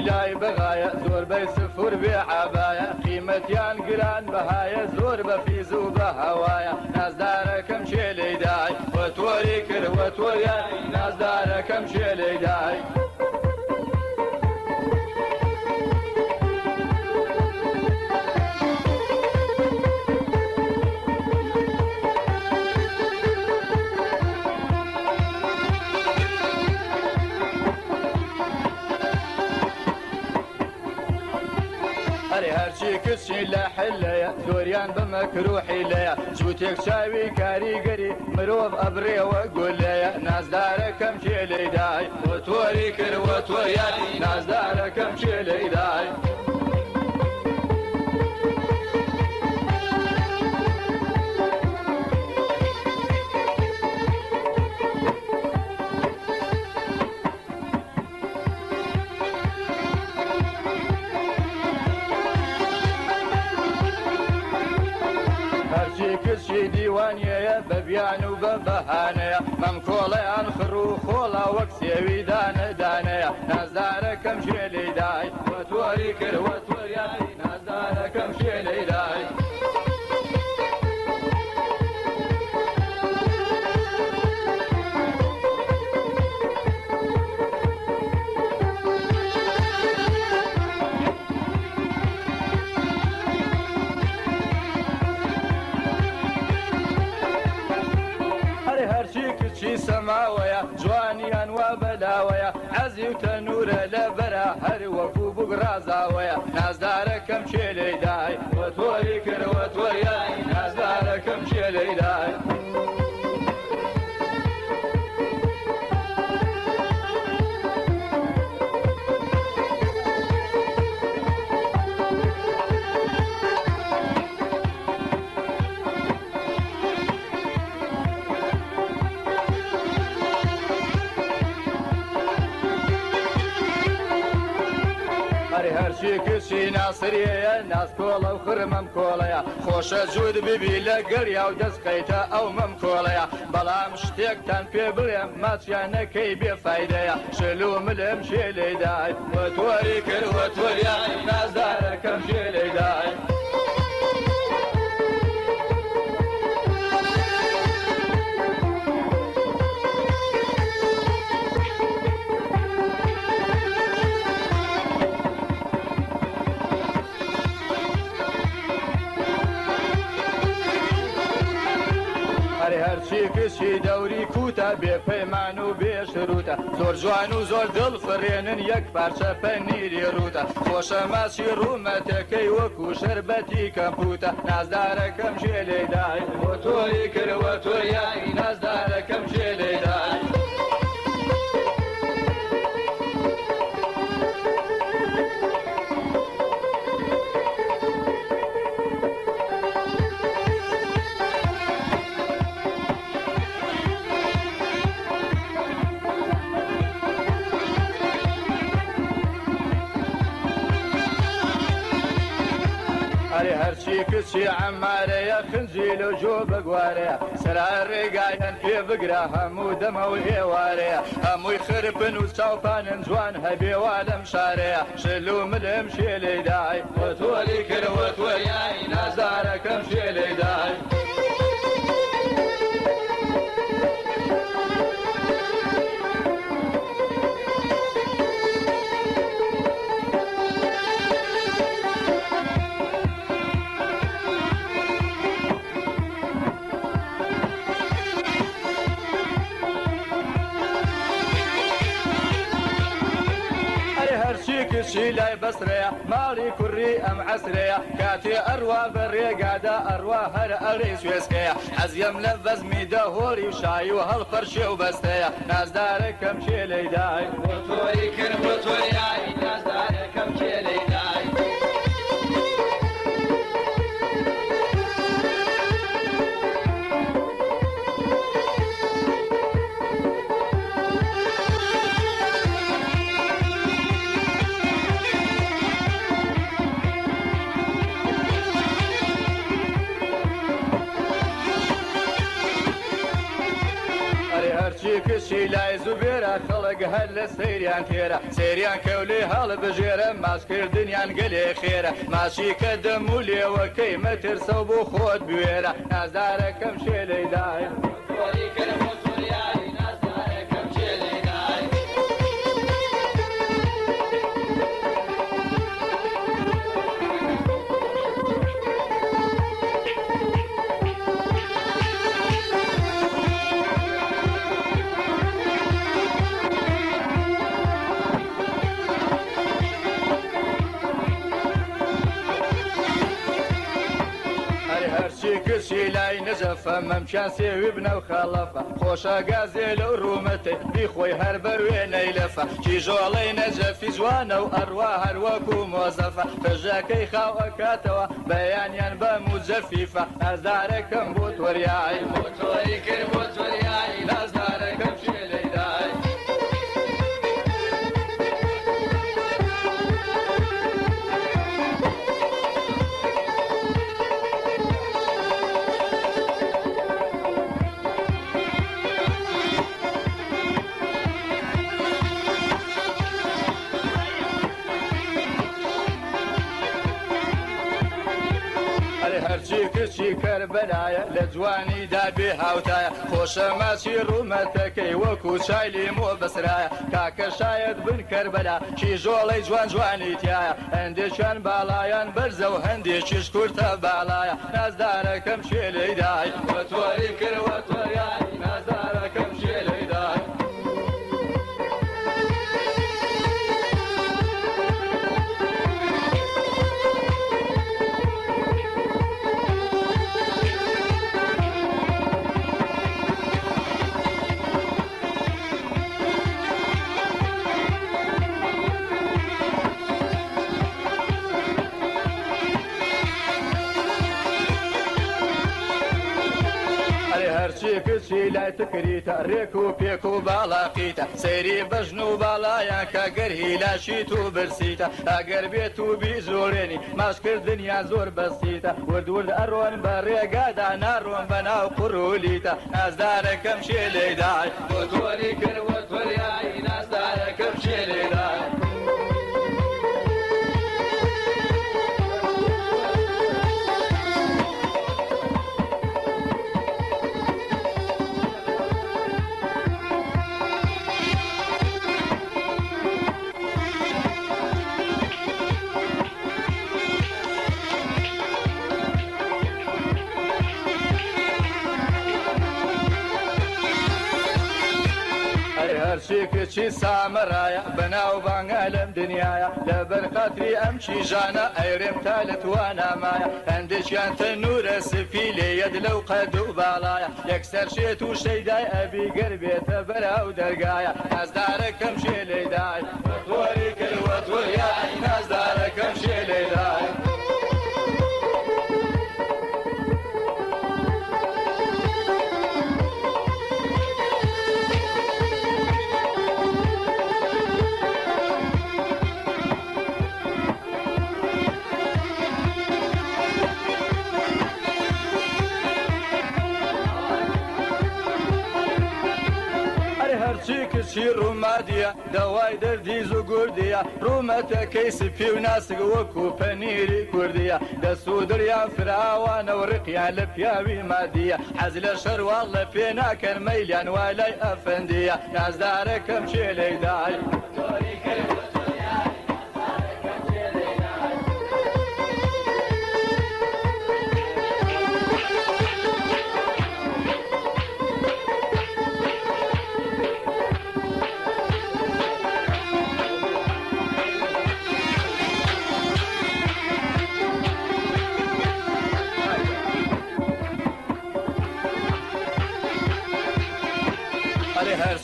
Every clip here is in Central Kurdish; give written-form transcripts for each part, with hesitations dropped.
لای بغایە زۆربەی سفور بێ عەبایە قیمەتیان گران بەهایە زۆر بە فیز و بە هەوایە نازدارەکەم چێ لێدای وەتۆری کرد وەتۆریە نازدارەکەم چێ لێدای هەرچی کچی لە حلەیە زۆریان بە مەکروحی لەیە جووتێک چاوی کاریگەری مرۆڤ ئەبرێوە گولەیە نازدارەکەم چێ لێدای وەتۆری کرد وەتۆریە نازدارەکەم چێ لێدای کچی دیوانیەیە بە بیان و بە بەهانەیە مەم کۆڵەیان خڕ و خۆڵا وەک سێوی دانەدانەیە نازدارەکەم چێ لێدای وەتۆری کرد وەتۆریە نازدارەکەم چێ لێدای چی سەماوەیە جوانیان وا بەلاوەیە عەزی و تەنورە لە بەرە هەر وەکوو بگرازاوەیە نازدارەکەم چێ لێدای وەتۆری کرد وەتۆریە نازدارەکەم چێ لێدای هەرچی کچی ناسریەیە ناز کۆڵە و خرمەم کۆڵەیە خۆشە جوود ببی لە گەریا و دەستقەیتە ئەو مەم کۆڵەیە بەڵام شتێکتان پێ بڵێم ماچیان نەکەی بێفایدەیە شل و ملم چێ لێدای وەتۆری کرد وەتۆریە نازدارەکەم چێ لێدای هەرچی کچی دەوری کوتە بێپەیمان و بێشروتە زۆر جوان و زۆر دڵ فڕێنن یەک پارچە پەنیری ڕوتە خۆشە ماچی ڕوومەتەکەی وەکو شەربەتی کەمپوتە نازدارەکەم چێ لێدای وەتۆری کرد وەتۆریە نازدارەکەم چێ لێدای هەرچی کچی عەمارەیە خنجیل و جۆ بگوارەیە سەرا ڕێگایەن پێ بگرە هەموو دەمە و ئێوارەیە هەمووی خرپن و چاوپانن جوان هەبێوا لەم شارەیە شل و ملم چێ لێدای وەتۆری کرد وەتۆریە نازدارەکەم چێ لێدای کچی لای بەسرەیە ماڵی کوڕی ئەم عەسرەیە کاتێ ئەڕوا بە ڕێگادا ئەڕوا هەر ئەڕێ سوێسکەیە حەزیەم لە بەزمی دەهۆری و شایی و هەڵفەرشێ و بەستەیە نازدارەکەم چێ لێدای وەتۆری کرد وەتۆریە نازدارەکەم چێ لێدای هەرچی هەرچی کشی لای زوبێرە خەڵک هەر لە سەیریان تێرە سەیریان کەولێ هەڵ بژێرە ماسکردنیان گەلێ خێرە ماچی کە دەم و لێوەکەی مەترسە و بۆ خۆت بوێرە نازدارەکەم شێلەی دای کشی لای نەجەفە مەمکان سێوی بنە و خەڵەفە خۆشە گازێ لەو ڕوومەتێ بیخۆی هەر بەروێنەی لەفە کیژۆڵەی نەجەفی جوانە و ئەڕوا هەروەکو مۆزەفە فەژەکەی خاوەکاتەوە بەیانیان بە موجەفیفە نازدارەکەم بۆ تۆریایی بۆ تۆری کرد بۆ تۆریایی نازدارەکەم شێلەی دای هەرچی کچی کەربەلایە لە جوانی دابێ هاوتایە خۆشە ماچی ڕوومەتەکەی وەکو چای لیمۆ بەسرایە کاکە شاید بن کەربەلا کیژۆڵەی جوان جوانی تایە هەندێکیان باڵایان بەرزە و هەندێکیش کورتە باڵایە نازدارەکەم شێلەی دای وە تۆری کرد وە تۆریایی نازدارەکەم شێلەی دای هەرچی کچی لای تکریتە ڕێک و پێک و باڵاقیتە سەیری بەژن و باڵایان کە گەر هیلاشیت و برسیتە ئەگەر بێت و بیزۆرێنی ماشکردنیان زۆر بەستیتە وردورد ئەڕۆن بە ڕێگادا ناڕۆن بەناو قوڕولیتە نازدارەکەم شێلەی دای بۆ تۆری کرد وە تۆریایی نازدارەکەم شێلەی دای هەرچی کچی سامەڕایە بەناو بانگە لەم دنیاە لەبەر خاتری ئەم کیژانە ئەیرێم تا لە توانامایە هەندێکیان تەنورە سفیلێیەت لەو قەد و باڵایە یەکسەر شێت و شەیدای ئەبی گەر بێتە بەراو دەرگایە نازدارەکەم شێلەی دای تۆری کرد وە تۆریایی نازدارەکەم شێلەی دای هەرچی کچی ڕوومادیە دەوای دەردی زوگوردیە ڕوومەتەکەی سپی و ناسک وەکو پەنیری کوردیە دەست و دریان فراوانە و ڕقیان لە پیاوی مادیە حەز لە شەرواڵ لە پێ ناکەن مەیلیان وای لای ئەفەندیە نازدارەکەم شێلەی دای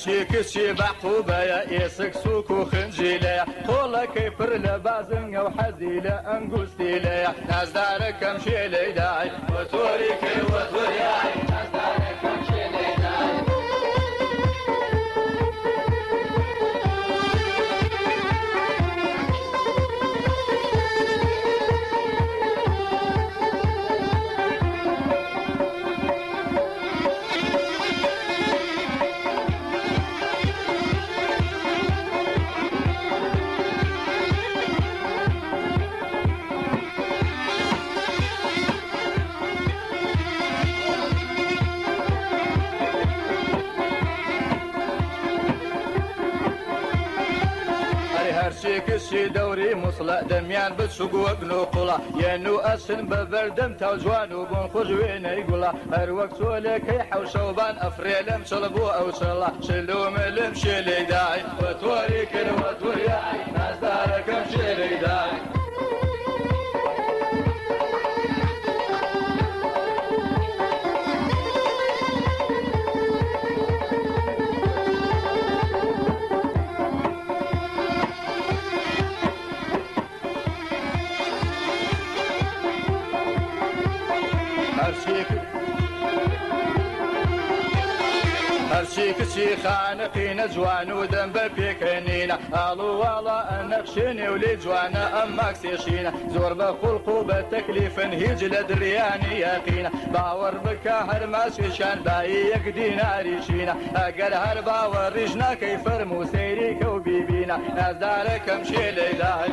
هەرچی کچی بەعقوبەیە ئێسک سووک و خنجیلەیە خۆڵەکەی پڕ لە بازنگە و حەزی لە ئەنگوستیلەیە نازدارەکەم شێلەی دای وە تۆری کرد وە تۆریایی نازدارەکەم شێلەی دای هەرچی کشی دەوری مووسڵە دەمیان بچووک وەک نوقوڵە یەن و ئەسن بە بەردەم تاو جوان و بۆن خۆش وێنەی گوڵە هەر وەک چۆلەکەی حەوشەوبان ئەفرێ لەم چڵ بۆ ئەو چڵە شلومە لەم شێلەیدای وە تۆری کردوە تووریای نازدارەکەم شێلەیدای هەرچی کچی خانەقینە جوان و دەم بە پێکەنینە ئاڵوواڵە ئەنەخشێنێ و لێ جوانە ئەم ماکسێشینە زۆر بە خوڵق و بە تەکلیفن هیچ لە دریانی یەقینە باوەڕ بکە هەر ماسێشان بایی یەک دیناریشینە ئەگەر هەر باوەڕیش ناکەی فەرمو سەیریکە و بیبینە نازدارەکەم شێلەیدای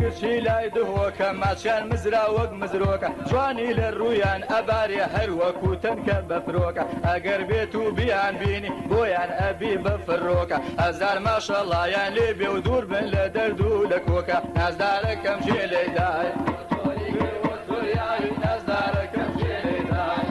کچی لای دهۆکە ماچیان مزرا وەک مزرۆکە جوانی لە ڕوویان ئەبارێ هەر وەکو تەنکە بە فرۆکە ئەگەر بێت و بیان بینی بۆیان ئەبی بە فڕۆکە هەزار ماشەڵایان لێ بێ و دوور بن لە دەرد و لە کۆکە نازدارەکەم ژێلەیدای نازدارەکەم ژێلەیدای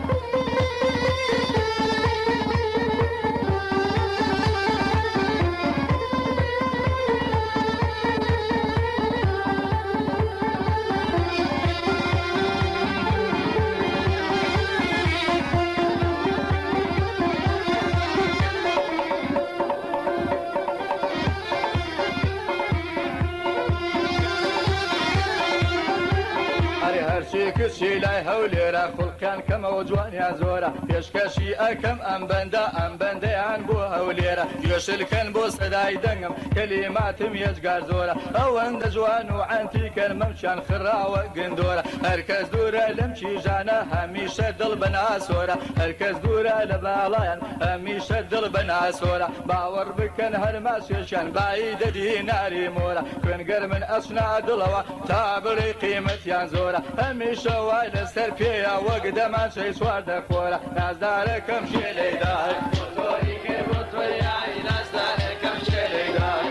کچی لای هەولێرە خوڵقیان کەمەوە جوانیان زۆرە پێشکەشی ئەکەم ئەم بەندەیان بۆ هەولێرە گوێشلکەن بۆ سەدای دەنگم کەلیماتم هێزگار زۆرە ئەوەندە جوان و عەنتیکەن مەمچیان خراوە گندۆرە هەرکەس دوورە لەم چیژانە هەمیشە دڵ بە ناسۆرە هەرکەس دوورە لە باڵایان هەمیشە دڵ بە ناسۆرە باوەڕ بکەن هەرما سێشیان بایی دەدیناری مۆرە خوێنگەر من ئەچنا دڵەوە تا بڕی قیمەتیان زۆرە هەمیشە وای لەسەر پێیە وەک دەمان شەی سوار دەخۆرە نازدارەکەم شێلەیدای تۆری کرد بۆ تۆریایی نازدارەکەم شێلەیدای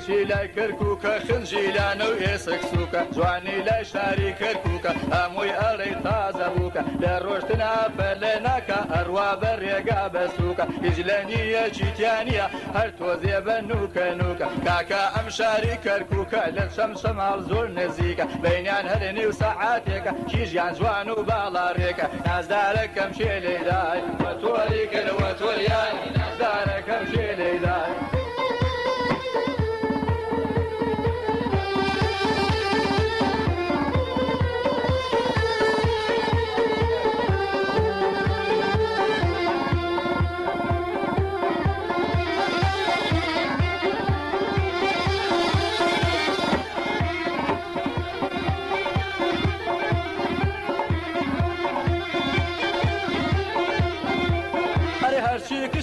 کچی لای کەرکووکە خنجیلانە و ئێسک سووکە جوانی لای شاری کەرکووکە هەمووی ئەڵێی تازە بووکە لە ڕۆشتنا بەلێ ناکە ئەڕوا بە ڕێگا بە سووکە هیچ لە نییە چیتیانە هەر تۆزێ بە نوکە نوکە کاکە ئەم شاری کەرکووکە لە شەمشەماڵ زۆر نزیکە بەینیان هەر نێو سەعاتێکە کیژیان جوان و باڵاڕێکە نازدارەکەم شێلەیدای وە تۆری کردوە تۆریانی نازدارەکەم شێلەیدای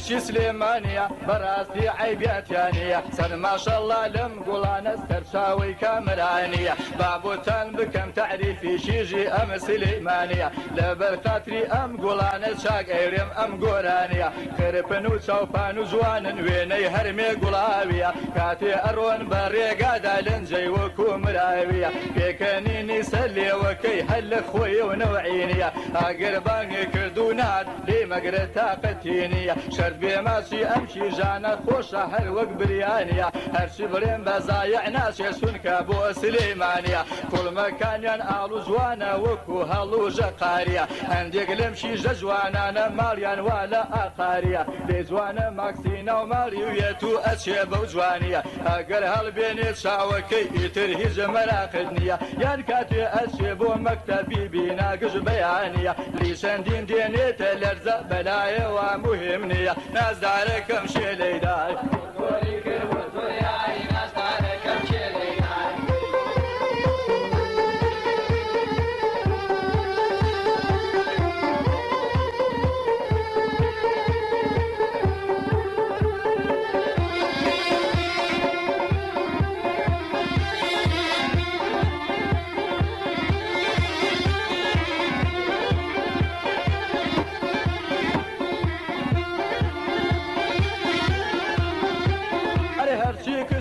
کچی سلێمانیە بەڕاستی عیبیاتیانە سەر ماشەڵڵا لەم گوڵانە سەرچاوی کامرانیە بابۆتان بکەم تعریفی شیژی ئەمە سلێمانیە لەبەر خاتری ئەم گوڵانە چاک ئەیرێم ئەم گۆرانیە خرپن و چاوپان و جوانن وێنەی هەرمێ گوڵاویە کاتێ ئەڕۆن بە ڕێگادا لەنجەی وەکو مراویە پێکەنینی سەر لێوەکەی هەر لە خۆی و نەوعینیە ئاگەر بانگێ کردو نات لێ مەگرە تاقەتینیە بەیانە شەرت بێماچی ئەم شیژانە خۆشە هەر وەک بریانە هەرچی بڵێن بە زایع ناچێ سونکە بۆ سلەیمانە کوڵمەکانیان ئاڵ و جوانە وەکو هەڵوژە قاریە هەندێک لەم شیژە جوانانە ماڵیان وا لە ئاقاریە لێ جوانە ماکسینە و ماڵی وێت و ئەچێ بەو جوانیە ئەگەر هەڵبێنێت چاوەکەی ئیتر هیچ مەراقت نییە یان کاتێ ئەچێ بۆ مەکتەبی بیناگژ بەیانە لیشەندین دێنێتە لەرزە بەلایەوە مهم نییە نازدارەکەم شێلەیدای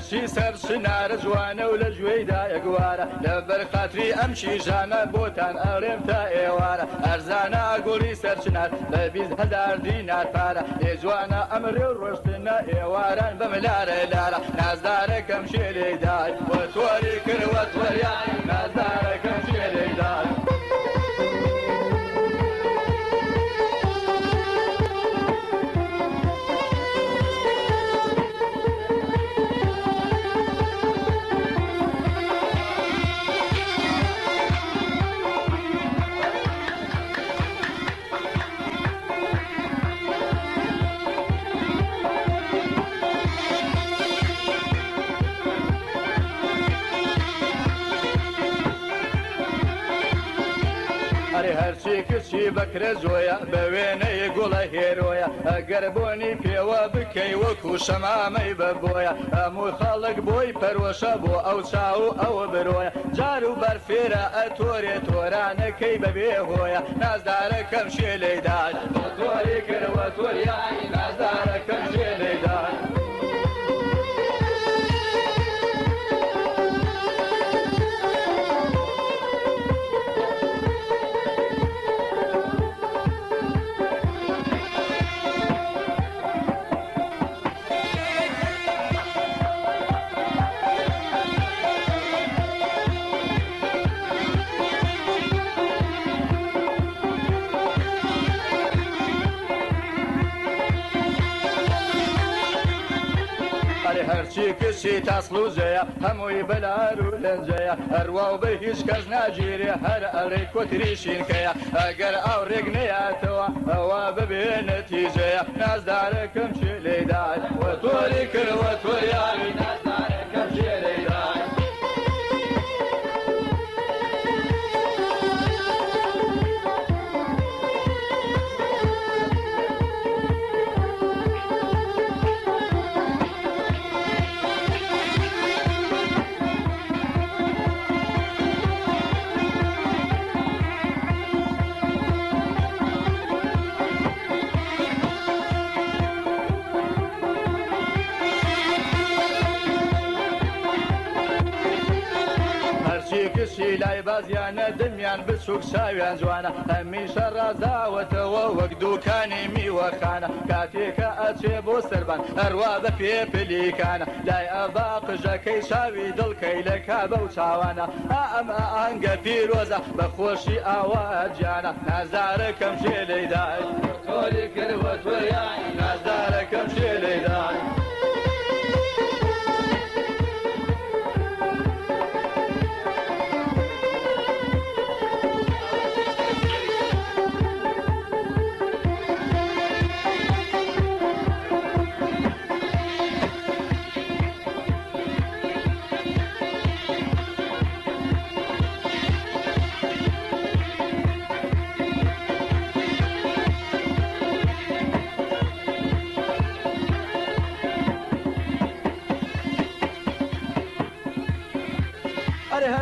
کشی سەر شنارە جوانە و لە گوێیدا یەکوارە لەبەر خاتری ئەم شیژانە بۆتان ئەڕێم تا ئێوارە ئەرزانە ئاگۆڵی سەرچنار بە 20,000 دینار پارە لێ جوانە ئەمرێ و ڕۆشتنە ئێواران بەملارە لارە نازدارەکەم شێلەیدای وە تۆری کردوە تۆریای نازدارەکەم شێلەیدای هەرچی کچی بەکرە جۆیە بە وێنەی گوڵە هێرۆیە ئەگەر بۆنی پێوە بکەی وەکو شەمامەی بەبۆیە هەموو خەڵک بۆی پەرۆشە بۆ ئەو چاو ئەوە برۆیە جار و بەرفێرە ئەتۆرێ تۆرانەکەی بەبێ هۆیە نازدارەکەم شێلەیدای تۆری کردوە تۆریای نازدارەکەم شێلەیدای هەرچی کچی تاسلوزەیە هەمووی بەلار و لەنجەیە هەروا و بە هیچ کەس ناگیرێ هەر ئەڵێ کۆتری شینکەیە ئەگەر ئاو ڕێک نەیاتەوە ئەوە ببێ نەتیجەیە نازدارەکەم شێلەیدای وە تۆری کردوە تۆریاوی نازدارەکەم شێلەیدای کشی لای بازیانە دمیان بچووک چاویان جوانە هەمیشە ڕازاوەتەوە وەک دووکانی میوەخانە کاتێکە ئەچێ بۆ سەربان هەروە بە پێ پلیکانە لای ئەبا قژەکەی چاوی دڵکەی لە کابە و چاوانە ئەمە ئەنگە پیرۆزە بە خۆشی ئاوا گیانە نازدارەکەم شێلەیدای تۆری کردوە تۆریای نازدارەکەم شێلەیدای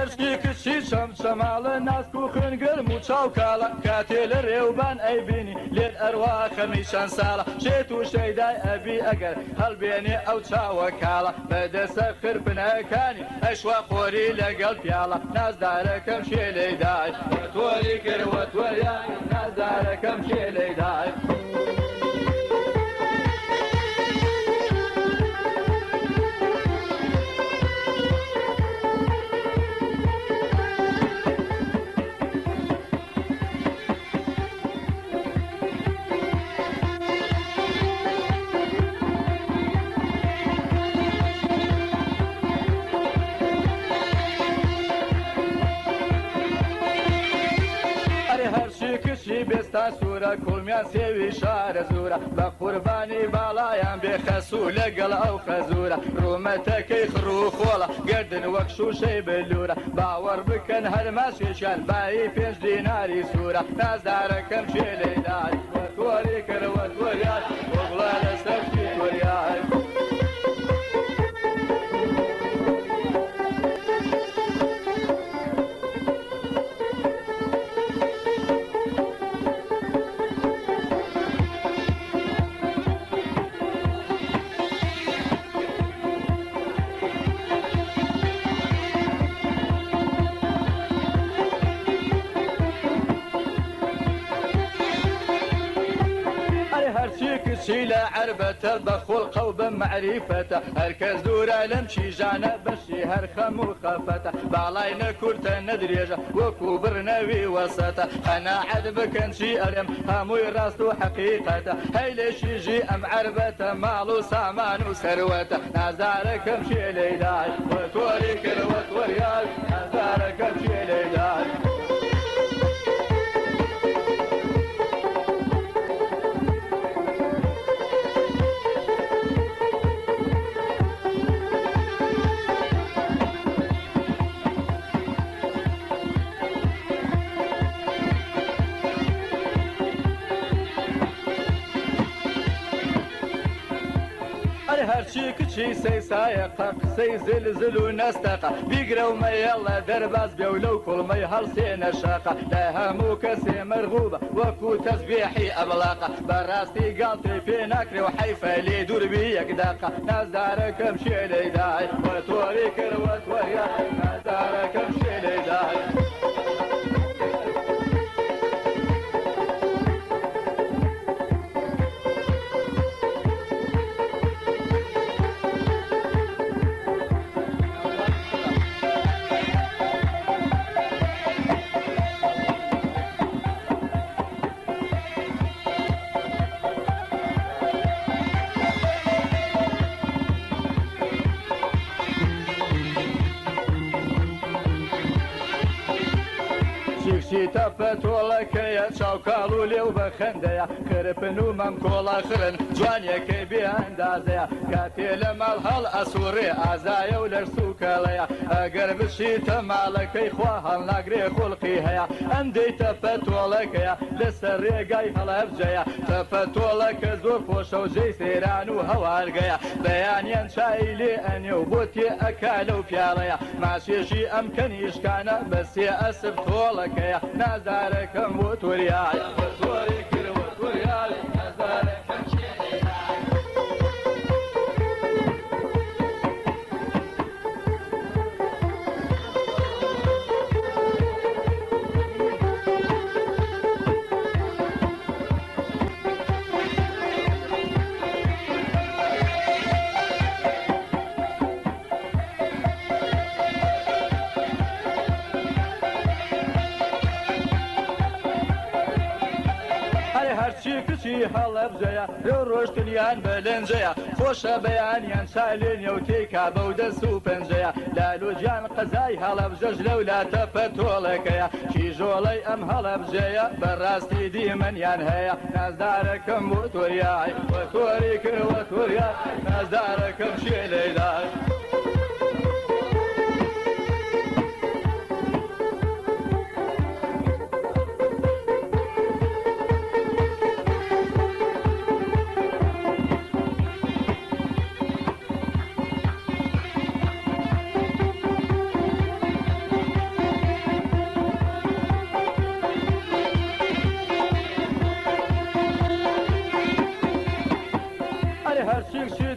هەرشتی کچی شەمشەماڵە ناسک و خوێنگرم و چاو کاڵە کاتێ لە ڕێوبان ئەیبینی لێت ئەروا خەمی چەند ساڵە شێت و شەیدای ئەبی ئەگەر هەڵبێنێ ئەو چاوە کاڵە بەدەسە خرپنەکانی ئەشوا خۆری لەگەڵ پیاڵە نازدارەکەم شێلەیدای تۆری کردوە تۆریای نازدارەکەم شێلەیدای سووران سوورە کوڵمیان سێوی شارە زورە بە قوربانی باڵایان بێخەسوو لەگەڵ ئەو خەزورە ڕوومەتەکەی خڕوو خۆڵە گردن وەک شوشەی بلورە باوەڕ بکەن هەرماسێکیان بایی 5 دیناری سوورە نازدارەکەم چێ لێدار وەتوەری کردوە وەریان وەڵا لەسەرکی وەریان کچی لە عربەتە بە خۆڵقە و بە معریفەتە هەرکەس دوورە لەم چیژانە بەشی هەر خەم و خەفەتە باڵای نەکورتە نەدرێژە وەکو برنەوی وەسەتە قەناعەت بکەن چی ئەرێم هەمووی ڕاست و حەقیقەتە هەی لێشیژی ئەم عربەتە ماڵ و سامان و سەروەتە نازارەکەم چێ لێدای وەتۆری کردوەت وەریان نازارەکەم چێ لێدای هەرچی کچی سەیسایەقە قسەی زلزل و نەستەقە بیگرە و مەیەڵە دەرباز بێ و لەو کوڵمەی هەڵسێنە شەقە لە هەموو کەسێ مەرغوبە وەکو تەسبیحی ئەبڵاقە بەڕاستی گاڵتێ پێ ناکرێ و حەیفە لێ دووربی یەکداقە نازدارەکەم شێ لێدای وەتۆری کردوەت وەریان نازدارەکەم شێ لێدای تەپە تۆڵەکەیە چاوکاڵ و لێو بە خەندەیە خرپن و مەم کۆڵە خرن جوانیەکەی بێ ئەندازەیە کاتێ لە ماڵ هەڵ ئەسوڕێ ئازایە و لەرسوکەڵەیە ئەگەر بشیتە ماڵەکەی خوا هەڵناگرێ خوڵقی هەیە ئەندەی تەپە تۆڵەکەیە لەسەر ڕێگای هەڵەبجەیە تەپە تۆڵەکە زۆر خۆشە و جێی سێران و هەوارگەیە بەیانیان چای لێ ئەنێ و بۆ تێ ئەکا لەو پیاڵەیە ماشێژی ئەم کەنیشکانە بەسێ ئەسب تۆڵەکەیە نازارەکەم بۆ تۆریای وەتۆری کردوە تۆریای نازارەکەم چێ لێدای هەڵەبجەیە لێو ڕۆشتنیان بەلەنجەیە خۆشە بەیانیان چالێنیە و تێکا بەو دەست و پەنجەیە لالوجیان قەزای هەڵەبجەش لەولا تەپە تۆڵەکەیە کیژۆڵەی ئەم هەڵەبجەیە بەڕاستی دیمەنیان هەیە نازدارەکەم بۆ تۆریای وەتۆری کردوە تۆریای نازدارەکەم شێ لێدای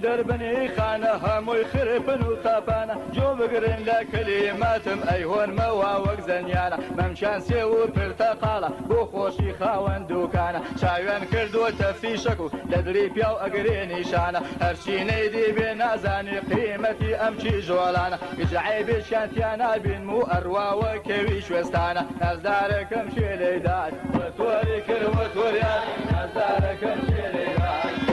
دەربنی خانە هەمووی خرپن و تاپانە جۆ بگرن لە کەلیماتم ئەیهۆنمەوە وەک زەنیانە مەمچان سێ و پرتەقاڵە بۆ خۆشی خاوەن دووکانە چاویان کردووەتە فیشەک و لە دری پیا و ئەگرێ نیشانە هەرچی نەیدی بێ نازانی قیمەتی ئەم چی ژۆڵانە گجعی بێشیانتیان نابین و ئەرواوە کێوی شوێستانە نازدارەکەم شێ لێدای وەتۆری کردوە تۆریان نازدارەکەم شێ لێدای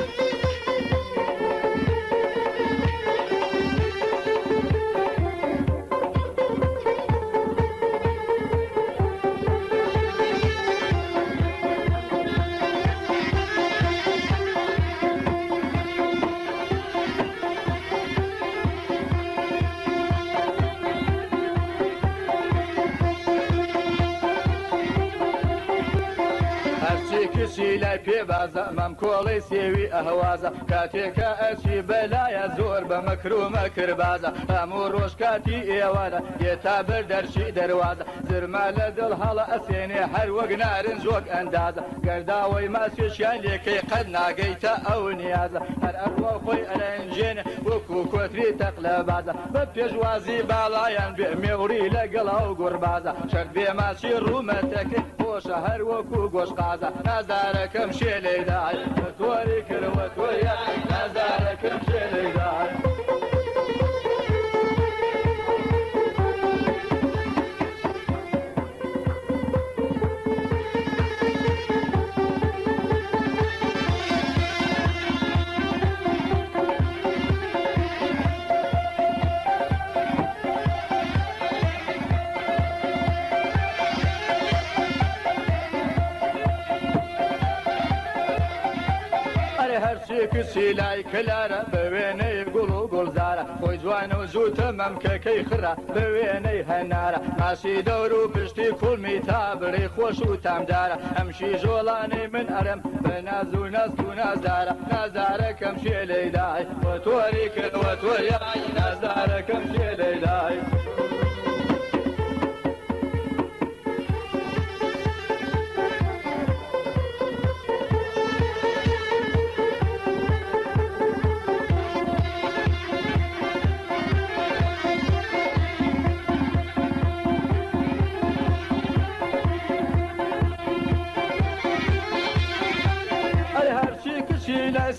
پێ بازە مەم کۆڵی سێوی ئەهوازە کاتێکە ئەچی بەلایە زۆر بە مەکرومە کردبازە هەموو ڕۆژ کاتی ئێوارە دێتا بەر دەرچی دەروازە زرما لە دڵ هەڵە ئەسێنێ هەر وەک نارنج وەک ئەندازە گەرداوەی ماسێشیان لێکەی قەت ناگەیتە ئەو نیازە هەر ئەڕوا خۆی ئەرەنجێنێ وەکو کۆتری تەقلە بازە بە پێشوازی باڵایان بێ مێوری لەگەڵا و گوڕبازە شەرت بێ ماچی ڕوومەتەکەی خۆشە هەر وەکو گۆشقازە نازارەکەم شێلەیدای تۆری کردوە تۆریە نازارەکەم شێلەیدای کچی لای کلارە بە وێنەی گوڵ و گوڵزارە خۆی جوانە و زووتە مەمکەکەی خڕە بە وێنەی هەنارە ماسی دەور و پشتی کوڵمی تا بڕێ خۆش و تامدارە ئەمشی ژۆڵانەی من ئەرم بە ناز و نەست و نازدارە نازارەکەم شێلەیدای وە تۆری کردوە تۆریە نازارەکەم شێلەیدای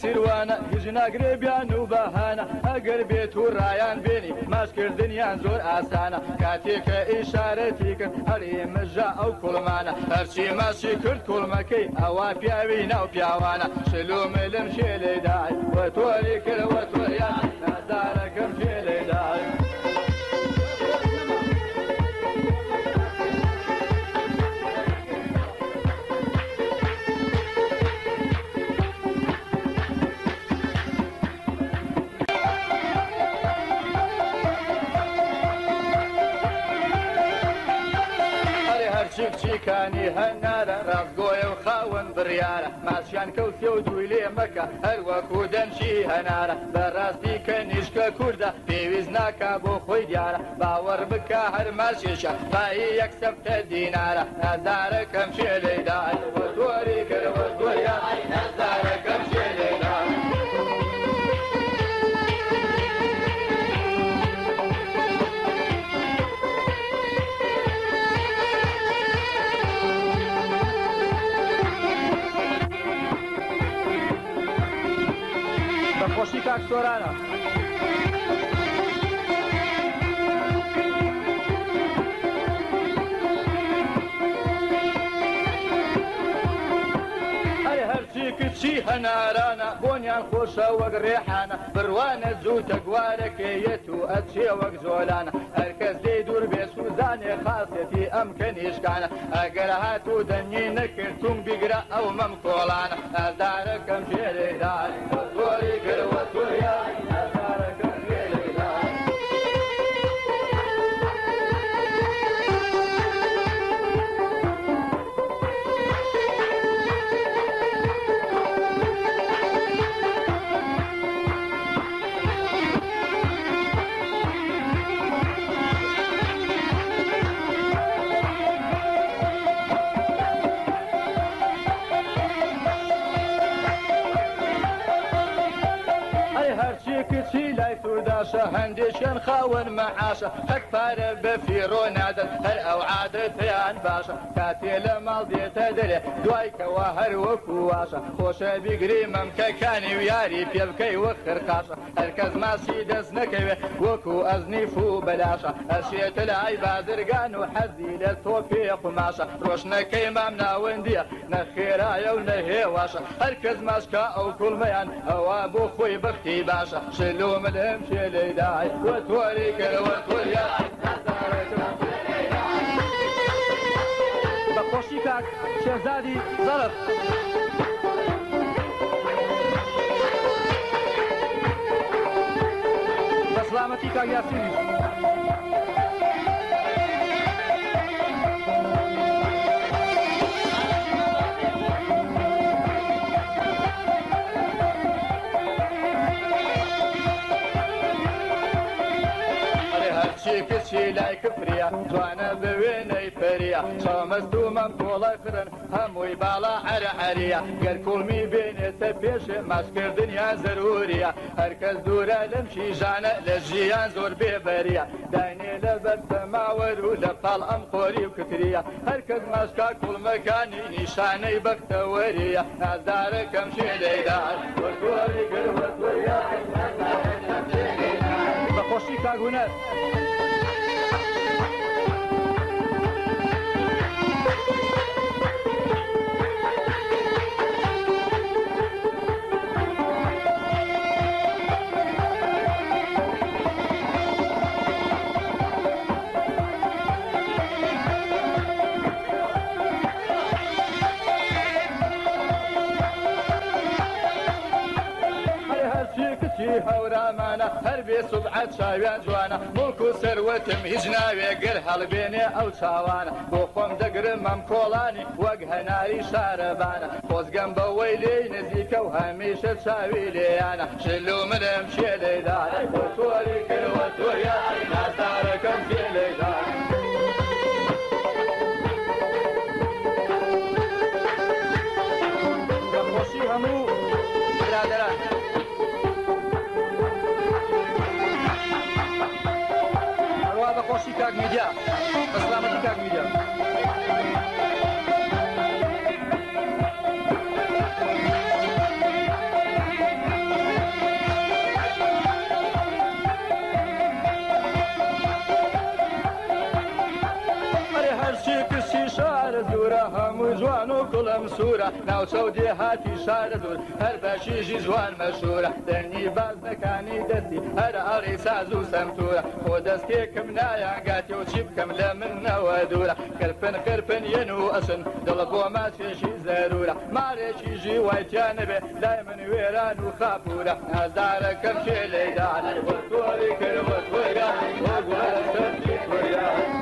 سیروانە هیچ ناگرێ بیان و بەهانە ئەگەر بێت و ڕایان بێنی ماسکردنیان زۆر ئاسانە کاتێکە ئیشارەتی کرد هەری مژە ئەو کوڵمانە هەرچی ماسی کرد کوڵمەکەی ئەوا پیاوی ناو پیاوانە شلوملم شێلەیدای وە تۆری کردوە تۆریان نازارەکەم شێلەیدای چیکانی هەنارە ڕاستگۆیە و خاوەن بڕیارە ماسیان کەوتێ و دوی لێ مەکە هەروەکو دەنجی هەنارە بەڕاستی کە نیشکە کووردە پێویست ناکا بۆ خۆی دیارە باوەڕ بکە هەر ماسێشە پایی یەک سەفتە دینارە نازارەکەم شێلەیدای وە تۆری کردوە تۆریە نازارەکەم شێلەیدای خۆشی کاک سۆرانە کچی هەنارانە بۆنیان خۆشە وەک ڕێحانە بڕوانە زووتە گوارەکەیەت و ئەچێ وەک زۆلانە هەرکەس دەی دوور بێ سوزانێ خاسێتی ئەم کەنیشکانە ئەگەر هات و دەنگی نەکرد توم بیگرە ئەو مەم کۆڵانە ئازارەکەم شێلەیدای تۆری کردوە تۆریە ئازارەکەم شێلەیدای کچی لای سووداشە هەندێکیان خاوەن مەعاشە هەک پارە بە فیڕۆ نادەن هەر ئەو عادەتیان باشە کاتێ لە ماڵ دێتە دەرێ دوای کەوا هەر وەکو واشە خۆشە بیگری مەمکەکانی و یاری پێ بکەی وەک خرقاشە هەرکەس ماسی دەست نەکەوێ وەکو ئەزنیف و بەلاشە ئەشێتە لای بازرگان و حەزی لە تۆ پێ قوماشە ڕۆشنەکەی مام ناوەندیە نەخێرایە و نەهێواشە هەرکەس ماشکە ئەو کوڵمەیان ئەوە بۆ خۆی بەختی باشە شلوملم شێلەیدای وە تۆری کردوە تۆریە بە خۆشی کاک شێرزادی زەرف بە سلامەتی کاک یاسینی پەریە جوانە بوێنەی پەریە شامەستومەم کۆڵە کرن هەمووی باڵا عەرعەریە گەر کوڵمی بێنێتە پێشێ ماسکردنیان زەروریە هەرکەس دوورە لەم شیژانە لە ژیان زۆر بێبەریە داینێ لە بەرتەماوەر و لە پاڵ ئەم خۆری و کتریە هەرکەس ماسکا کوڵمەکانی نیشانەی بەختەوەریە نازدارەکەم شێلەیدار وەرگۆری کرد وەرگۆریە بەخۆشی کاگونەر هەورامانە هەر بێ سوبعەت چاویان جوانە مڵک و سەروەتم هیچ ناوێ گەر هەڵبێنێ ئەو چاوانە بۆ خۆم دەگرم ئەم کۆڵانی وەک هەناری شارەبانە خۆزگەم بەوەی لێی نزیکە و هەمیشە چاوی لێیانە شلو منم شێ لێدارە بۆ تۆری کردوە تۆریان نازدارەکەم شێ لێدارە خۆشی هەموو برادەران بەخۆشی کاک میدیا بەسلامەتی کاک میدیا هەموو جوان و کوڵم سوورە ناوچە و دێهاتی شارە دوور هەر بەشیژی جوان مەشهورە دەنگی بازنەکانی دەستی هەر ئاڵی ساز و سەمتورە خۆ دەستێکم نایانگاتی و چی بکەم لە منەوە دوورە کرپن کرپن یەن و ئەسن دڵ بۆ ماچێشی زەرورە مارێکیژی وایتیان نەبێ لای من وێران و خاپورە نازدارەکەم شێ لێدارە وەرتۆری کردوە تۆریان وەگوەرەکەم چی تۆریان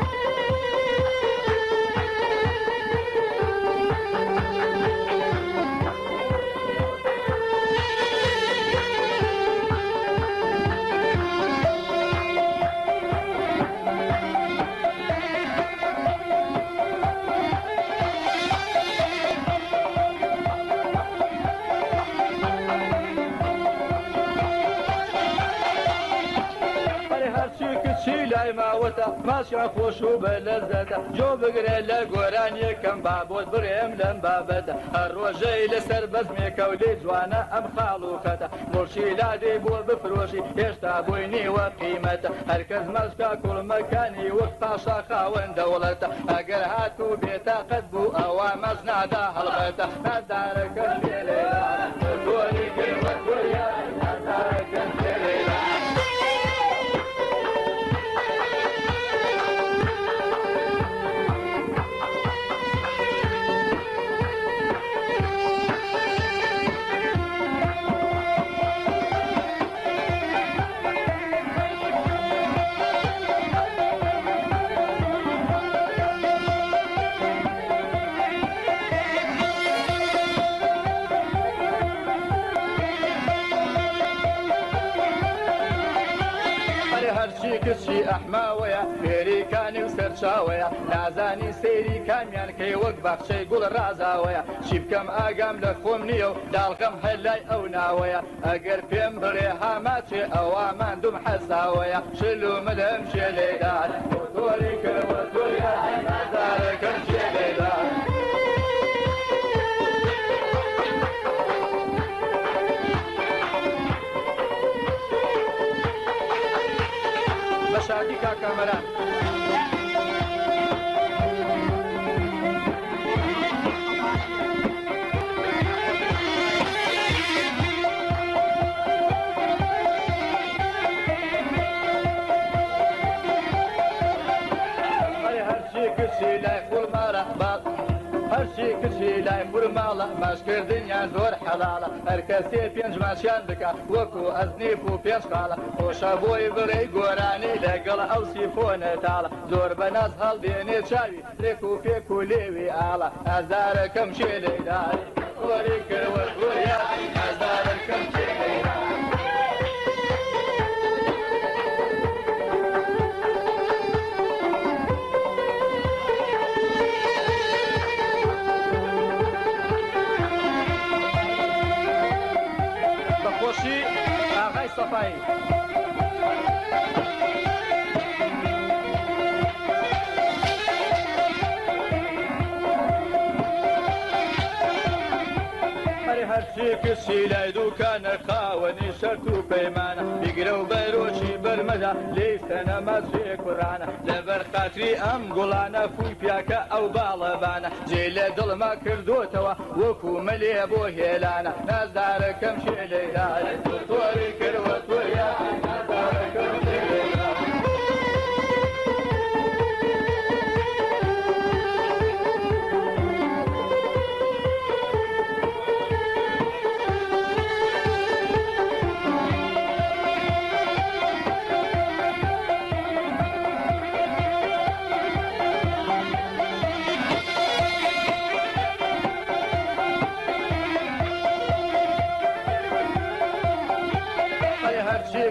لای ماوەتە ماشیان خۆش و بە لەزەتە جۆ بگرێ لە گۆران یەکەم بابۆت بڕێم لەم بابەتە هەر ڕۆژەی لەسەر بەزمێکە و لێ جوانە ئەم خاڵوکەتە مڵشی لادێ بۆ بفرۆشی هێشتا بۆی نیوە قیمەتە هەرکەس مەشکا کوڵمەکانی وەک پاشا خاوەن دەوڵەتە ئەگەر هاتوو بێتاقەت بوو ئەوە مەز نادا هەڵبەتە نازدارەکە شێ لێدارە گۆری گرمە گۆریان نازدارەکە شێ لێدارە کچی ئەحماوەیە فێریکانی و سەرچاوەیە نازانی سەیری کامیان کەی وەک باخچەی گوڵ ڕازاوەیە چی بکەم ئاگام لە خۆم نییە و داڵقەم هەر لای ئەو ناوەیە ئەگەر پێم بڵێ هاماچێ ئەوە ماندوم حەساوەیە شل و ملم شێ لێدار تۆری کردوە تۆریان نازدارەکەم شێ لێدار شادی کا کامران هەرچی کچی لای فورماڵە ماشکردنیان زۆر حەڵاڵە هەر کەسێ پێنج ماشیان بکە وەکو ئەزنیف و پێنج خاڵە خۆشە بۆی بڕێ گۆرانی لەگەڵ ئەو سیفۆنە تاڵە زۆر بەناز هەڵدێنێ چاوی لێک و پێک و لێوی ئاڵە ئازارەکەم شێ لێدار وەری کردوە گۆریان ئازارەکەم شێ لێدار خۆشی ئاغای سەفایی هەرچی کچی لای دووکانە خاوەنی شەرت و پەیمانە بیگرە و بەرۆکی بەرمەدا لێی سەنەمەچێ کوڕانە لەبەر خاتری ئەم گوڵانە فوی پیاکە ئەو باڵەبانە جێ لە دڵما کردوتەوە وەکو مەلێ بۆ هێلانە نازدارەکەم شێ لەیدای تۆری کردوە تۆیە نازدارەکەم شێ لەیدای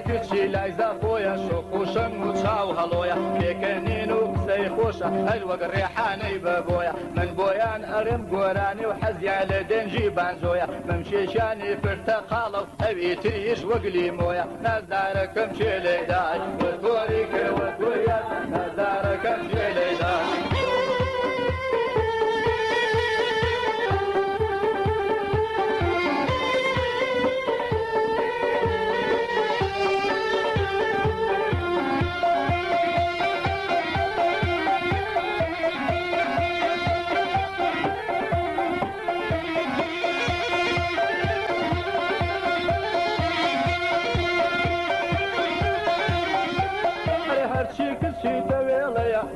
کچی لایزا خۆیە شۆخوشەن و چاو هەڵۆیە پێکەنین و قسەی خۆشە هەر وەک ڕێحانەی بەبۆیە من بۆیان ئەرم گۆرانی و حەزیان لە دەنجی بانجۆیە مەمشێشانی پرتە قاڵە و ئەوی تریش وەک لیمۆیە نازدارەکەم چێ لێدای وەتۆری کردوە تۆیە نازدارەکەم چێ لێدای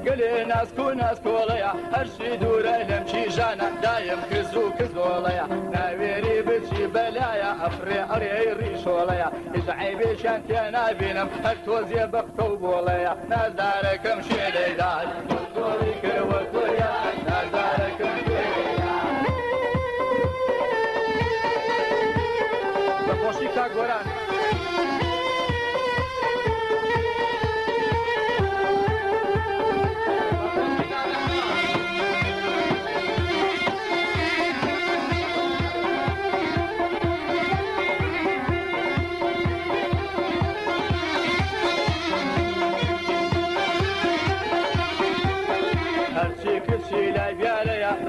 گەلێ ناسک و ناسکۆڵەیە هەرچی دوورە لەم چیژانە دایم کز و کزۆڵەیە ناوێری بچی بەلایە ئەفرێ ئەڕێی ڕیشۆڵەیە هیچ عیبێکیان تێ نابینم هەر تۆزیە بەختە و بۆڵەیە نازدارەکەم شێ لێدای تۆری کردوە تۆیە نازدارەکەم شێ لێدای بەخۆشی کاک گۆران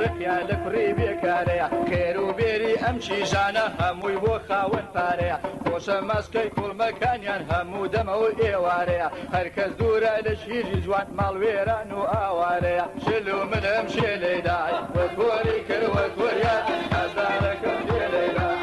ڕقیا لە کوڕی بێکارەیە خێر و بێری ئەم چیژانە هەمووی بۆ خاوەن پارەیە خۆشە مەسکەی کوڵمەکانیان هەموو دەمەوە ئێوارەیە هەرکەس دوورە لە شیری جوان ماڵوێران و ئاوارەیە شل و منم شێ لێدای وەتۆری کردوە تۆریە نازدارەکەم شێ لێدای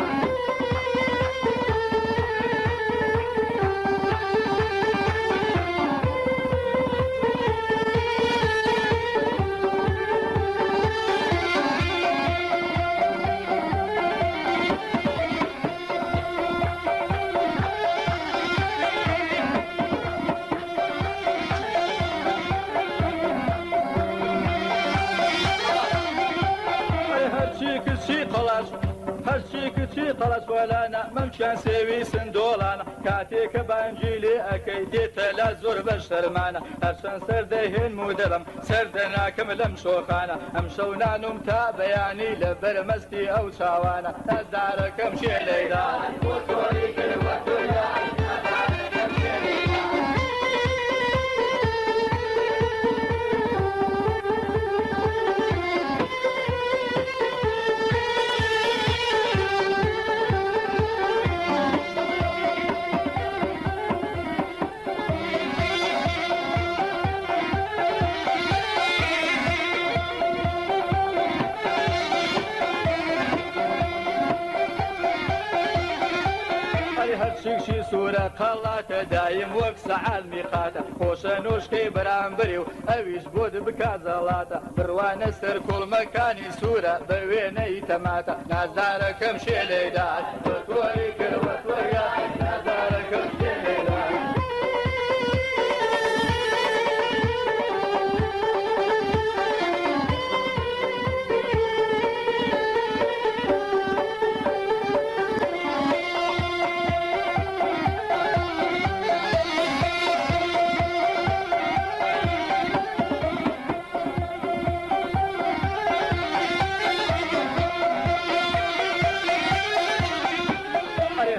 هەرچی کچی قەڵەسوەلانە مەمچیان سێوی سندۆڵانە کاتێککە بانجی لێ ئەەکەی دێتە لە زۆر بە شەرمانە هەرچەند سەردەهێن و دەبم سەردەناکەم لەم شۆخانە ئەم شەو نانوم تا بەیانی لە بەرمەستی ئەو چاوانە نازدارەکەم شێ لێدای تۆری کردوە تۆیە نازدارەکەم شێ لێدای هەرچیشی سوورە قەڵاتە دایم وەک سەعال میقاتە خۆشە نوشکەی بەرامبەری و ئەویش بۆ بکات زەڵاتە بڕوانە سەر کوڵمەکانی سوورە بە وێنەی تەماتە نازدارەکەم شێ لێدای تۆری کردوە تۆیە نازدارەکەم شێ لێدای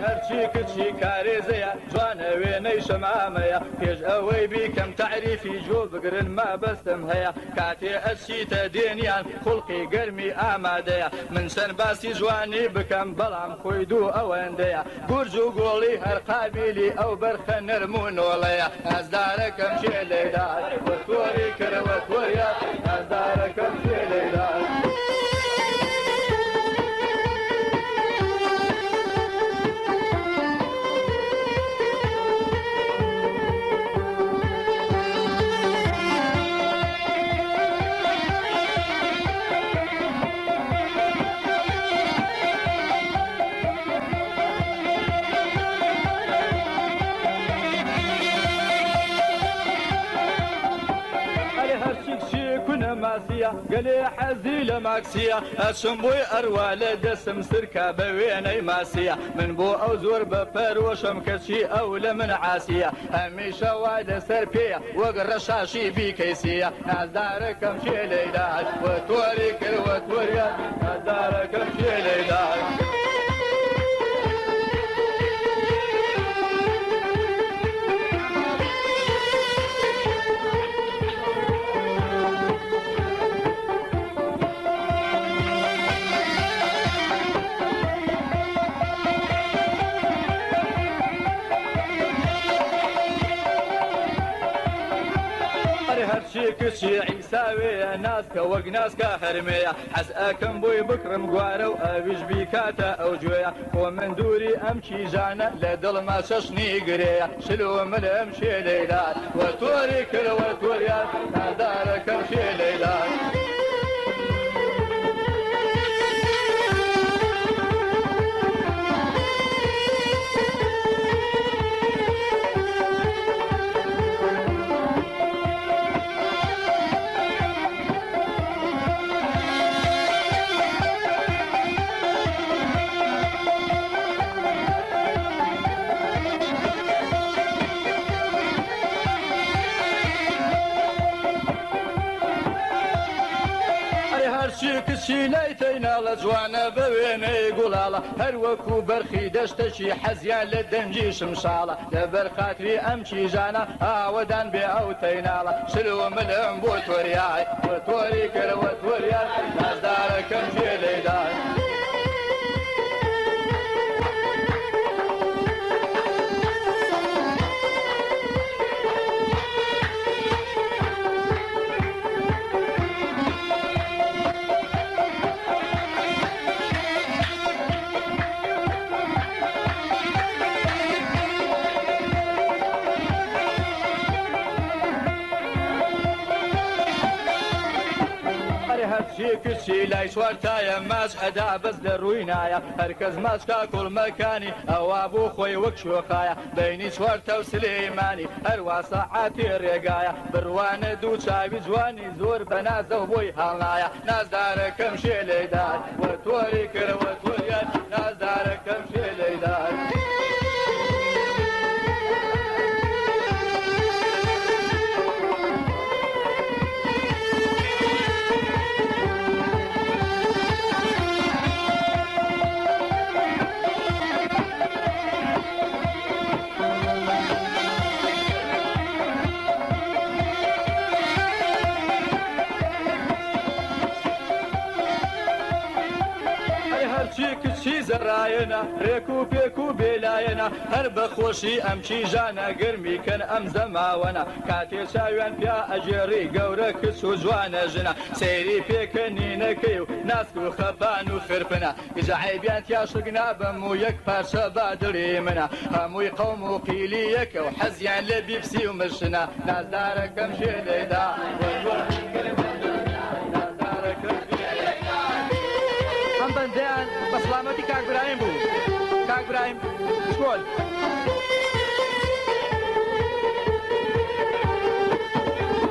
هەرچی کچی کارێزەیە جوانە وێنەی شەمامەیە پێش ئەوەی بیکەم تعریفی جۆ بگرن ما بەستم هەیە کاتێ ئەچیتە دێنیان خوڵقی گەرمی ئامادەیە من چەند باسی جوانی بکەم بەڵام خۆی دوو ئەوەندەیە گورج و گۆڵی هەر قابیلی ئەو بەرخە نەرم و نۆڵەیە ئازدارەکەم شێ لێدار وەتۆری کردەوە تۆریە ئازدارەکەم شێ لێدار گەلێ حەزی لە ماکسیە ئەچم بۆی ئەروە لە دەسم سرکە بە وێنەی ماسیە من بۆ ئەو زۆر بە پەرۆشم کەچی ئەو لە من عاسیە هەمیشە وای لەسەر پێیە وەک ڕەشاشی بیکەیسیە نازدارەکەم شێ لێدار وە تۆری کرد وە تۆریە نازدارەکەم شێ لێدار کچی عیساوەیە نازکە وەک نازکە هەرمەیە حەز ئەکەم بۆی بکڕم گوارە و ئەویش بیکاتە ئەو گوێیە خۆ من دووری ئەم کیژانە لە دڵما چەشنی گرەیە شلو ملم شێ لێدار وە تۆری کردەوە تۆریان نازدارەکەم شێ لێدار کچی لایتەینا لە جوانە بە وێنەی گوڵاڵە هەر وەکو بەرخی دەشتەشی حەزیان لە دەنجی شمشاڵە لەبەر خاتری ئەم کیژانە ئاوەدان بێ ئەو تەیناڵە شلو ملم بۆ تۆریای بۆ تۆری کردەوە تۆریان نازدارەکەم شێ لێدار کچی لای سوارتایە ماچ ئەدا بەس لە ڕووی نایە هەرکەس ماچکا کوڵمەکانی ئەوا بۆ خۆی وەک شۆخایە بەینی چوارتە و سلێمانی هەروە سەعاتی ڕێگایە بڕوانە دوو چاوی جوانی زۆر بە نازە و بۆی هەڵنایە نازدارەکەم شێ لێدار وە تۆری کردەوە تۆریان نازدارەکەم شێ لێدار زەڕایەنە ڕێک و پێک و بێلایەنە هەر بەخۆشی ئەم کیژانە گرمیکەن ئەم زەماوەنە کاتێ چاویان پیا ئەژێڕی گەورە کچ و جوانە ژنە سەیری پێکەنینەکەی و ناسک و خەبان و خرپنە گجعیبیان تیاشک نابەم و یەک پارچە بادڵی منە هەمووی قەوم و قیلی یەکە و حەزیان لە بیبسی و مشنە نازدارەکەم شێ لێدا بەندیان بە سڵامەتی کاک برایم بوو کاک برایم شکۆل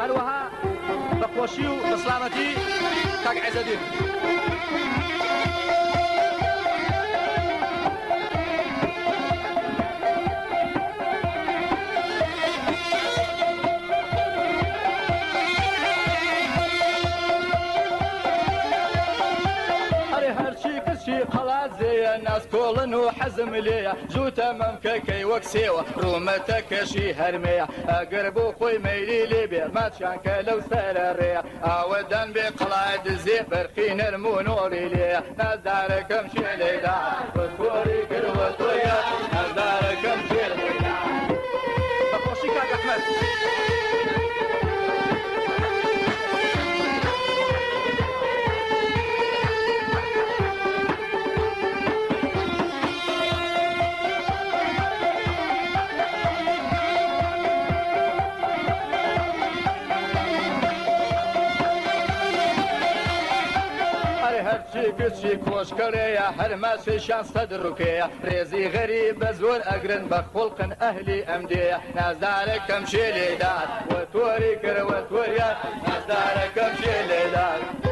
هەروەها بە خۆشی و بە سڵامەتی کاک عیزەدین كولن وحزم ليا زوتا ممككي وكسيوة رومتا كشي هرمية اقربو خوي ميلي ليبيا ما تشانك لو سررية اودان بقلايد زي برخين المونوري ليا نزاركم شيليدا وكوري كروتويا نزاركم شيليدا بخوشي كاك احمد هرچی کچی کوشکریه هر ماسی شان صدرکیه ریزی غریب زور اگرن بخلقن اهلی امدیه نزدارکم شیلی داد و توری کر و توریات نزدارکم شیلی داد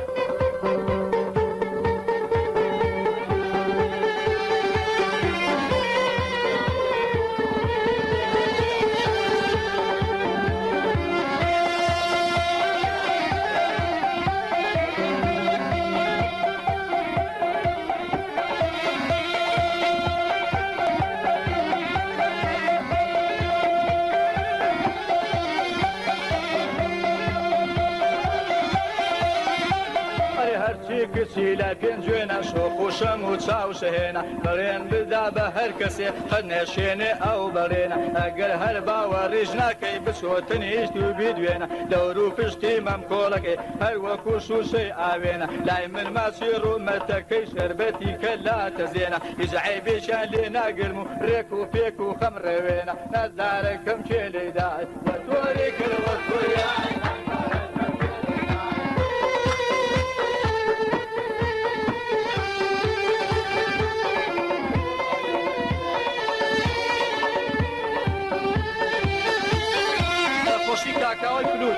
کچی لکن جوینا شو خوشم و چاوش هینا برین بدا به هر کسی خد نشینه او برینا اگر هر باوریش نکی بچوتنیش تو بیدوینا دورو پشتی ممکولکی هر وکو شوشی آوینا لای من ماسی رو متکی شربتی کلا تزینا یزعی بیشان لینا گرمو ریکو پیکو خمر وینا نزدارکم چلی داد و توری کل و توری كاكاو فلوس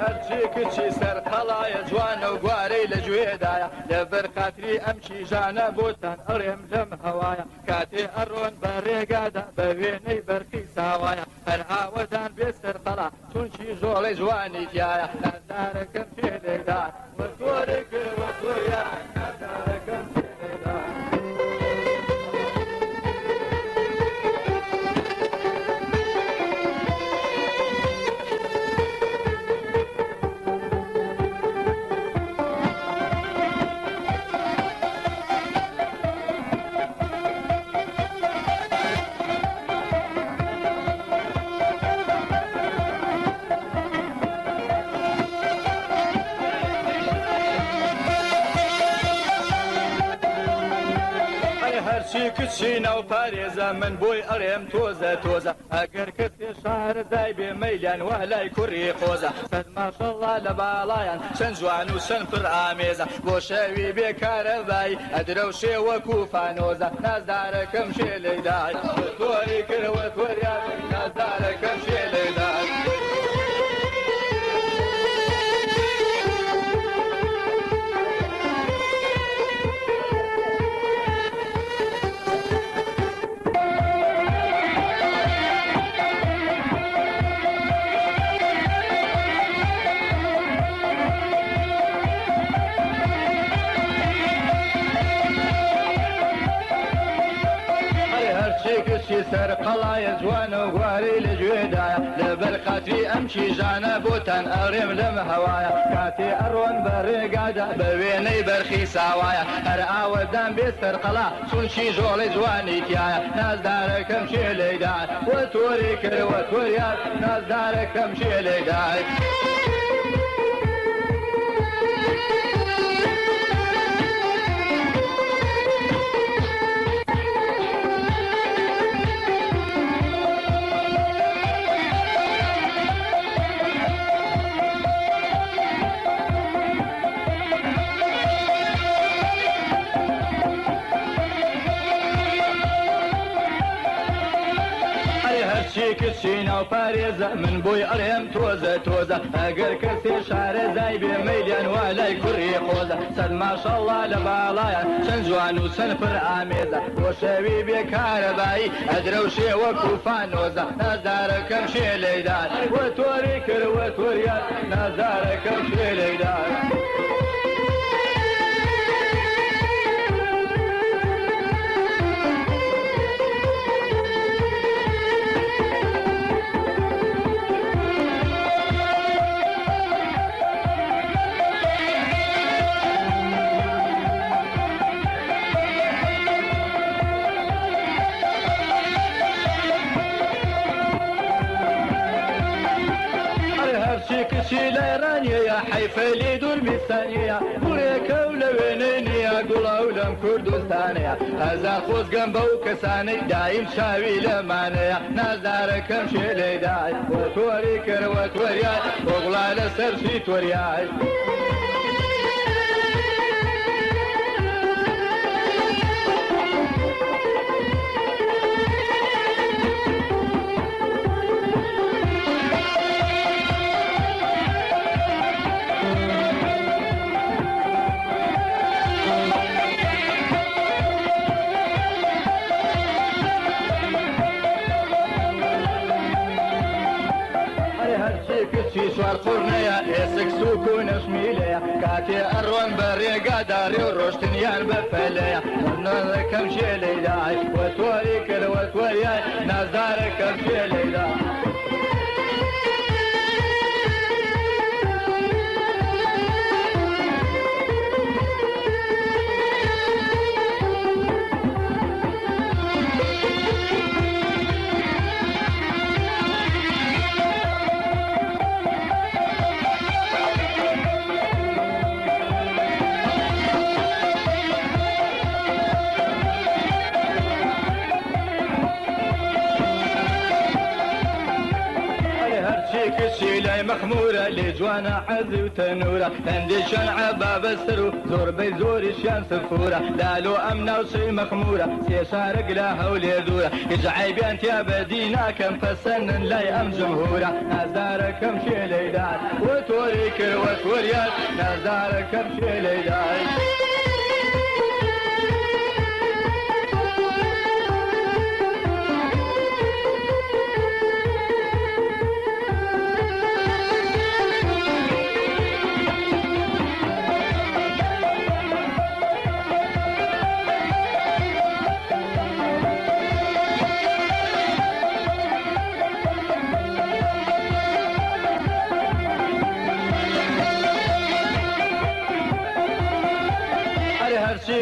هرچی کچی سر خلای جوان و گواری لجویدایا لبر خاطری امشی جانا بوتان ارم لم هوایا کاتی ارون برگادا بوینی برخی ساوایا هر آودان بسر خلا چونشی جولی جوانی تیایا نزارکم چیلی دار و توری کر و توریا نزارکم چیلی دار هرچی کچی نو پاریزا من بوی ارم توزه توزه اگر کسی شهر دای بی میلیان وهلای کری خوزه سد ماشالله لبالایان سن جوان و سن پر آمیزه بو شوی بیکار بای ادروشی و کوفانوزه نزدارکم شیلی دای توری کر و توریات نزدارکم شیلی دای کچی سر قلای جوان و گواری لجویدایا لبر خاطری امشی جانا بوتان ارم لم هوایا کاتی ارون برگادا بوینی برخی ساوایا هر آودان بسر قلا چونشی جولی جوانی تیایا نازدارکم شیلی دای و توری کر و توریات نازدارکم شیلی دای کچی نو پارێزە من بۆی ئەڵێم تۆزە تۆزە ئەگەر کەسێ شارەزای بێ مەیلیان وا لای کوڕی خۆزە سەد ماشەڵڵا لە باڵایە چەند جوان و چەند پر ئامێزە بۆ شەوی بێکارەبایی ئەدرەوشێ وەکو فانۆزە نازدارەکەم شێ لەیدار وە تۆری کرد وە تۆریان نازدارەکەم شێ لەیدار کچی لەیڕانیە حیفەلی دوور میسانیە کوڕێکە و لە وێنەی گوڵە و لەم کوردستانەیە هەزار خۆزگەم بەو کەسانەی دایم چاوی لەمانەیە نازدارەکەم شێ لێدای بۆ تۆری کردوە تۆریای بۆ گوڵا لەسەر چی تۆریای سوار قورنەیە ئێسک سووک و نەشمیلەیە کاتێ ئەڕۆن بە ڕێگاداری و ڕۆشتنیان بەفەلەیە نەکەم شێ لەیدای وە تۆری کردوە تۆریای نازدارەکەم شێ لەیدا کچی لای مەخمورە لێ جوانە حەزی و تەنورە هەندێکیان عەبا بەسەر و زۆربەی زۆریشیان سفورە لالۆ ئەم ناوچەی مەخمورە سێ شارەک لە هەولێر دوورە هیچ عیبیان تیا بەدی ناکەم پەسەندن لای ئەم جمهورە نازدارەکەم شێ لەیدار وە تۆری کرد وە تۆریان نازدارەکەم شێ لەیدار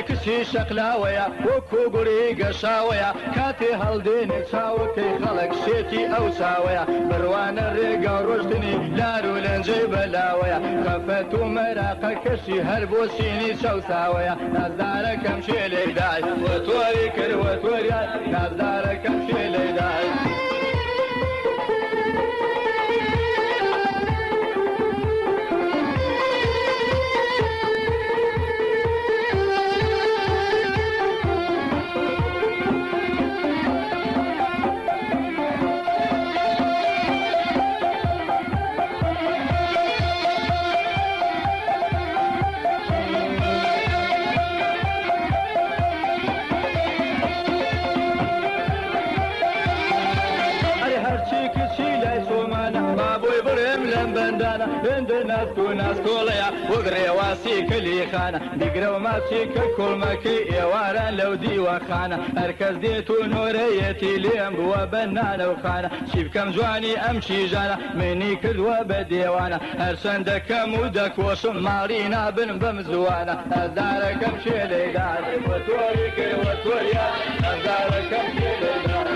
کچی شەقلاوەیە وەکو گوڕی گەشاوەیە کاتێ هەڵدێنێ چاوەکەی خەڵک شێتی ئەو چاوەیە بڕوانە ڕێگا ڕۆشتنی لار و لەنجەی بەلاوەیە خەفەت و مەراقە کەشی هەر بۆ سینی چەوساوەیە نازدارەکەم شێ لێدای وە تۆری کرد وە تۆریان نازدارەکەم شێ لێدای بندە ناست و ناسکۆڵەیە وەگڕێواسی کلیخانە دیگرە و ماچی کە کوڵمەکەی ئێواران لەو دیوەخانە هەرکەس دێت و نۆرەیەتی لێم بووە بەنانە و خانە چی بکەم جوانی ئەم چیژانە منی کردووە بە دێوانە هەرچەندەکەم و دەکۆشم ماڵی نابن بەم زوانە هەزارەکەم شێ لێدار وە تۆری کرد وە تۆریان هەزارەکەم شێ لێدار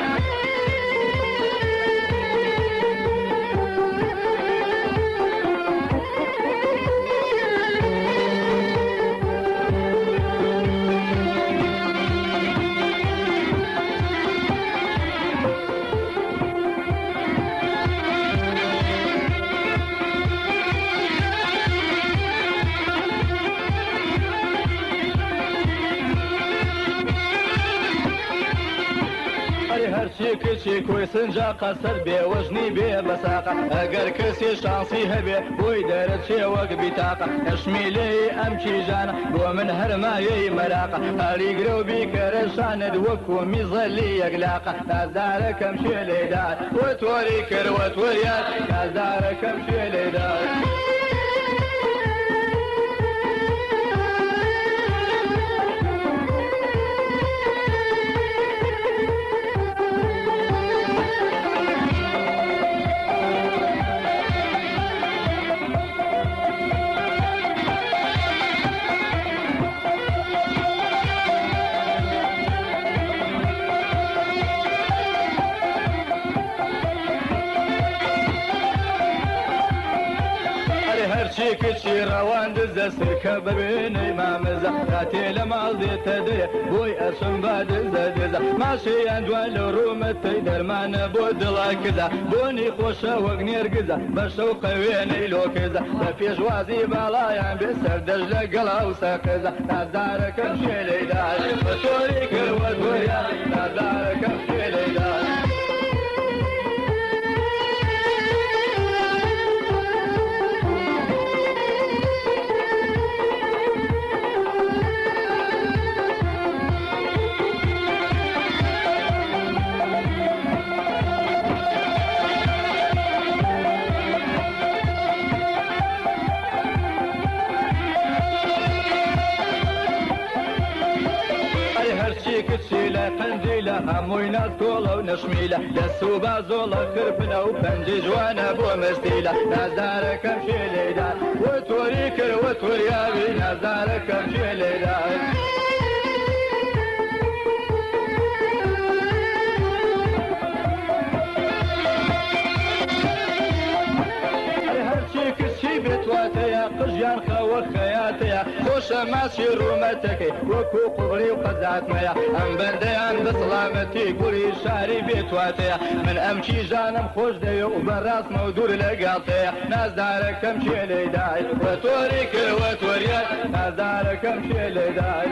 کچی کوی سنجا قەسەر بێ وەژنی بێ بەساقە ئەگەر کەسی شانسی هەبێ بۆی دەرەچێ وەک بیتاقە هەشمیلەی ئەم کیژانە بۆ من هەرمایەی مەراقە هەریگرە و بیکەرەشانت وەکو میزەلی یەکلاقە نازدارەکەم شوێ لێدار وە تۆری کرد وە تۆریان نازدارەکەم شوێ لێدار هەرچی کچی ڕەوان دزە سرکە ببێنەی مامەزە کاتێ لە ماڵ دێتە دێ بۆی ئەچم با دزە دزە ماشەیان دوای لە ڕوومەتەی دەرمانە بۆ دڵا کزە بۆنی خۆشە وەک نێرگزە بەشە و قەوێنەی لۆکزە بە پێشوازی باڵایان بێ سەردەژ لە گەڵا و سەقزە نازدارەکەم شوێ لێدار بە تۆری کردوە تۆریان نازدارەکەم شوێ لێدار کچی لە قەنجی لە هەمووی ناز کۆڵە و نەشمیلە لە سوبا زۆڵە خرپنە و پەنجی جوانە بۆ مەستیلە نازدارەکەم شوێ لێدار وە تۆری کرد وە تۆریاوی نازدارەکەم شوێ لێدار بێتواتەیە قژیان خەوە خەیاتەیە خۆشە ماچی ڕوومەتەکەی وەکو قوڵی و قەزاتمەیە ئەم بەردەیان بە سڵامەتی گوڵی شاری بێتواتەیە من ئەم کیژانم خۆش دەوێ و بەڕاستمە و دوور لەگاڵتەیە نازدارەکەم شوێ لێدای وە تۆری کرد وە تۆریان نازدارەکەم شوێ لێدای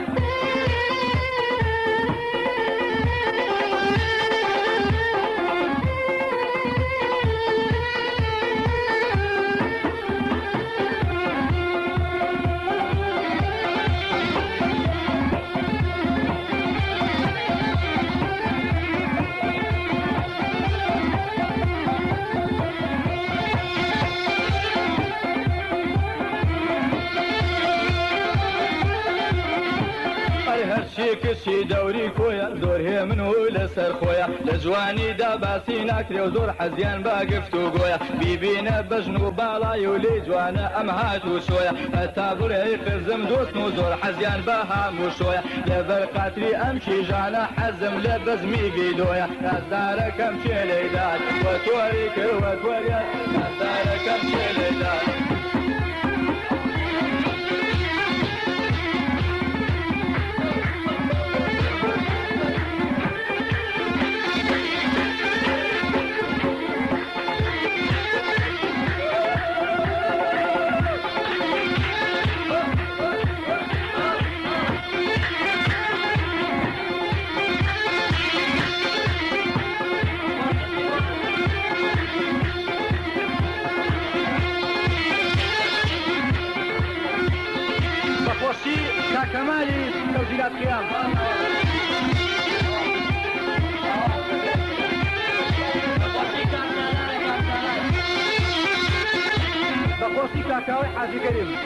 کچی دەوری کۆیە زۆر هێ من و لەسەر خۆیە لە جوانیدا باسی ناکرێ و زۆر حەزیان با گفت و گۆیە بیبینە بەژن و باڵای و لێ جوانە ئەم هات و شۆیە هەتا بڕێی خزم دۆستن و زۆر حەزیان بە هەموو شۆیە لەبەر قاتری ئەم کیژانە حەزم لە بەزمی بیدۆیە نازدارەکەم شوێ لێدار وە تۆری کرد وە تۆریان نازدارەکەم شوێ لێدار كمالي توزيعات قيام بقوسي كاكاوي حاجي كريم